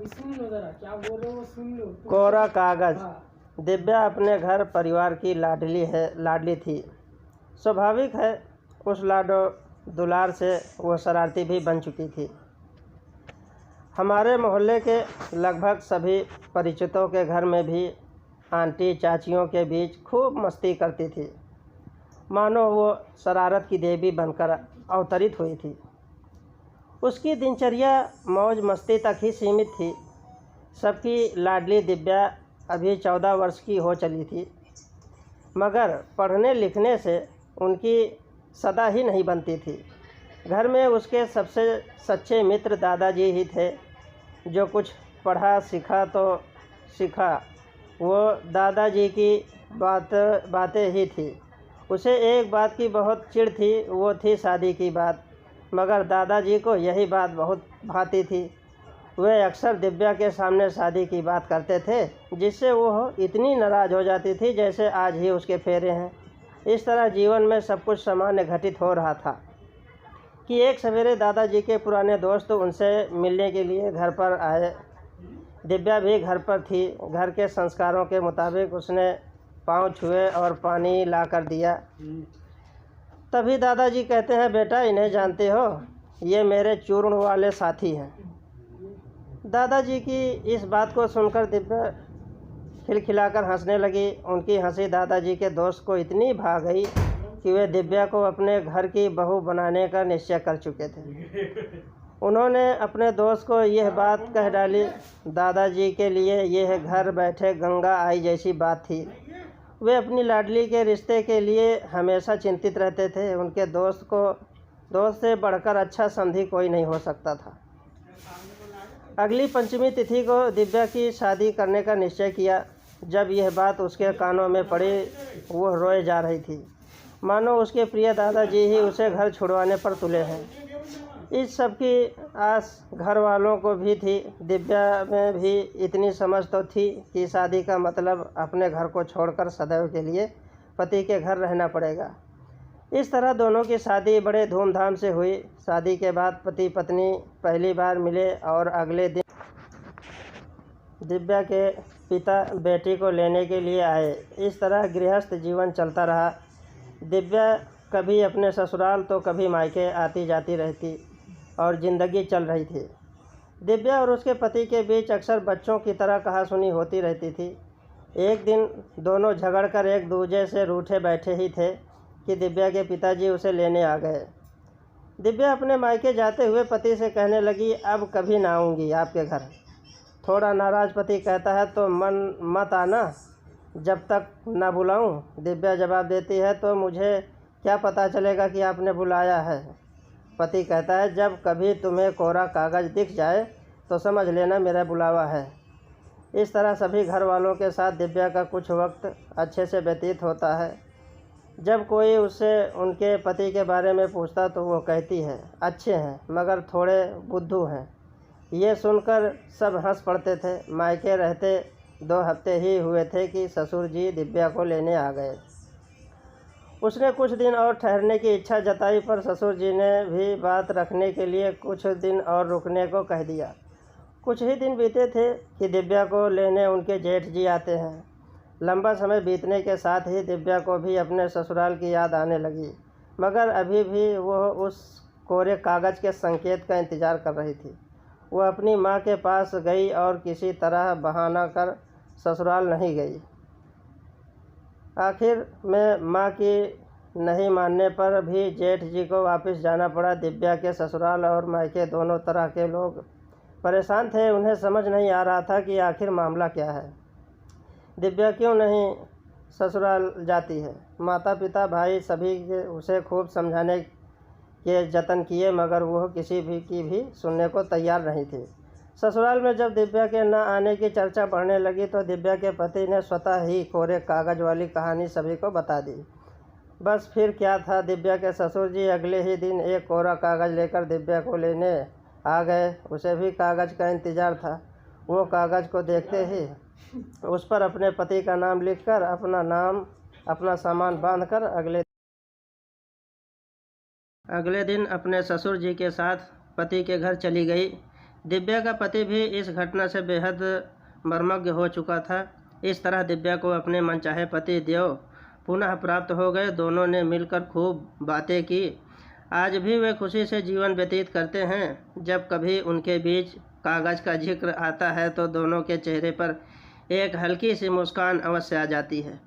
सुन लो जरा, क्या बोल रहे हो सुन लो। कोरा कागज। दिव्या अपने घर परिवार की लाडली थी। स्वाभाविक है, उस लाडो दुलार से वो शरारती भी बन चुकी थी। हमारे मोहल्ले के लगभग सभी परिचितों के घर में भी आंटी चाचियों के बीच खूब मस्ती करती थी, मानो वो शरारत की देवी बनकर अवतरित हुई थी। उसकी दिनचर्या मौज मस्ती तक ही सीमित थी। सबकी लाडली दिव्या अभी 14 वर्ष की हो चली थी, मगर पढ़ने लिखने से उनकी सदा ही नहीं बनती थी। घर में उसके सबसे सच्चे मित्र दादाजी ही थे। जो कुछ पढ़ा सीखा तो सीखा वो दादाजी की बातें ही थी। उसे एक बात की बहुत चिढ़ थी, वो थी शादी की बात, मगर दादाजी को यही बात बहुत भाती थी। वे अक्सर दिव्या के सामने शादी की बात करते थे, जिससे वो इतनी नाराज़ हो जाती थी जैसे आज ही उसके फेरे हैं। इस तरह जीवन में सब कुछ सामान्य घटित हो रहा था कि एक सवेरे दादाजी के पुराने दोस्त उनसे मिलने के लिए घर पर आए। दिव्या भी घर पर थी। घर के संस्कारों के मुताबिक उसने पाँव छुए और पानी ला कर दिया। तभी दादाजी कहते हैं, बेटा इन्हें जानते हो, ये मेरे चूर्ण वाले साथी हैं। दादाजी की इस बात को सुनकर दिव्या खिलखिलाकर हंसने लगी। उनकी हंसी दादाजी के दोस्त को इतनी भा गई कि वे दिव्या को अपने घर की बहू बनाने का निश्चय कर चुके थे। उन्होंने अपने दोस्त को यह बात कह डाली। दादाजी के लिए यह घर बैठे गंगा आई जैसी बात थी। वे अपनी लाडली के रिश्ते के लिए हमेशा चिंतित रहते थे। उनके दोस्त से बढ़कर अच्छा संधि कोई नहीं हो सकता था। अगली पंचमी तिथि को दिव्या की शादी करने का निश्चय किया। जब यह बात उसके कानों में पड़ी, वो रोए जा रही थी, मानो उसके प्रिय दादाजी ही उसे घर छुड़वाने पर तुले हैं। इस सब की आस घर वालों को भी थी। दिव्या में भी इतनी समझ तो थी कि शादी का मतलब अपने घर को छोड़कर सदैव के लिए पति के घर रहना पड़ेगा। इस तरह दोनों की शादी बड़े धूमधाम से हुई। शादी के बाद पति पत्नी पहली बार मिले और अगले दिन दिव्या के पिता बेटी को लेने के लिए आए। इस तरह गृहस्थ जीवन चलता रहा। दिव्या कभी अपने ससुराल तो कभी मायके आती जाती रहती और ज़िंदगी चल रही थी। दिव्या और उसके पति के बीच अक्सर बच्चों की तरह कहासुनी होती रहती थी। एक दिन दोनों झगड़कर एक दूसरे से रूठे बैठे ही थे कि दिव्या के पिताजी उसे लेने आ गए। दिव्या अपने मायके जाते हुए पति से कहने लगी, अब कभी ना आऊँगी आपके घर। थोड़ा नाराज़ पति कहता है, तो मत आना जब तक ना बुलाऊं। दिव्या जवाब देती है, तो मुझे क्या पता चलेगा कि आपने बुलाया है। पति कहता है, जब कभी तुम्हें कोरा कागज़ दिख जाए तो समझ लेना मेरा बुलावा है। इस तरह सभी घर वालों के साथ दिव्या का कुछ वक्त अच्छे से व्यतीत होता है। जब कोई उससे उनके पति के बारे में पूछता तो वो कहती है, अच्छे हैं मगर थोड़े बुद्धू हैं। ये सुनकर सब हंस पड़ते थे। मायके रहते 2 हफ्ते ही हुए थे कि ससुर जी दिव्या को लेने आ गए। उसने कुछ दिन और ठहरने की इच्छा जताई, पर ससुर जी ने भी बात रखने के लिए कुछ दिन और रुकने को कह दिया। कुछ ही दिन बीते थे कि दिव्या को लेने उनके जेठ जी आते हैं। लंबा समय बीतने के साथ ही दिव्या को भी अपने ससुराल की याद आने लगी, मगर अभी भी वह उस कोरे कागज़ के संकेत का इंतज़ार कर रही थी। वह अपनी माँ के पास गई और किसी तरह बहाना कर ससुराल नहीं गई। आखिर में माँ की नहीं मानने पर भी जेठ जी को वापस जाना पड़ा। दिव्या के ससुराल और मायके दोनों तरह के लोग परेशान थे। उन्हें समझ नहीं आ रहा था कि आखिर मामला क्या है। दिव्या क्यों नहीं ससुराल जाती है। माता पिता भाई सभी उसे खूब समझाने के जतन किए, मगर वह किसी की भी सुनने को तैयार नहीं थी। ससुराल में जब दिव्या के न आने की चर्चा बढ़ने लगी तो दिव्या के पति ने स्वतः ही कोरे कागज़ वाली कहानी सभी को बता दी। बस फिर क्या था, दिव्या के ससुर जी अगले ही दिन एक कोरा कागज़ लेकर दिव्या को लेने आ गए। उसे भी कागज़ का इंतज़ार था। वो कागज़ को देखते ही उस पर अपने पति का नाम लिखकर अपना सामान बांधकर अगले दिन अपने ससुर जी के साथ पति के घर चली गई। दिव्या का पति भी इस घटना से बेहद मर्मज्ञ हो चुका था। इस तरह दिव्या को अपने मनचाहे पति देव पुनः प्राप्त हो गए। दोनों ने मिलकर खूब बातें की। आज भी वे खुशी से जीवन व्यतीत करते हैं। जब कभी उनके बीच कागज़ का जिक्र आता है तो दोनों के चेहरे पर एक हल्की सी मुस्कान अवश्य आ जाती है।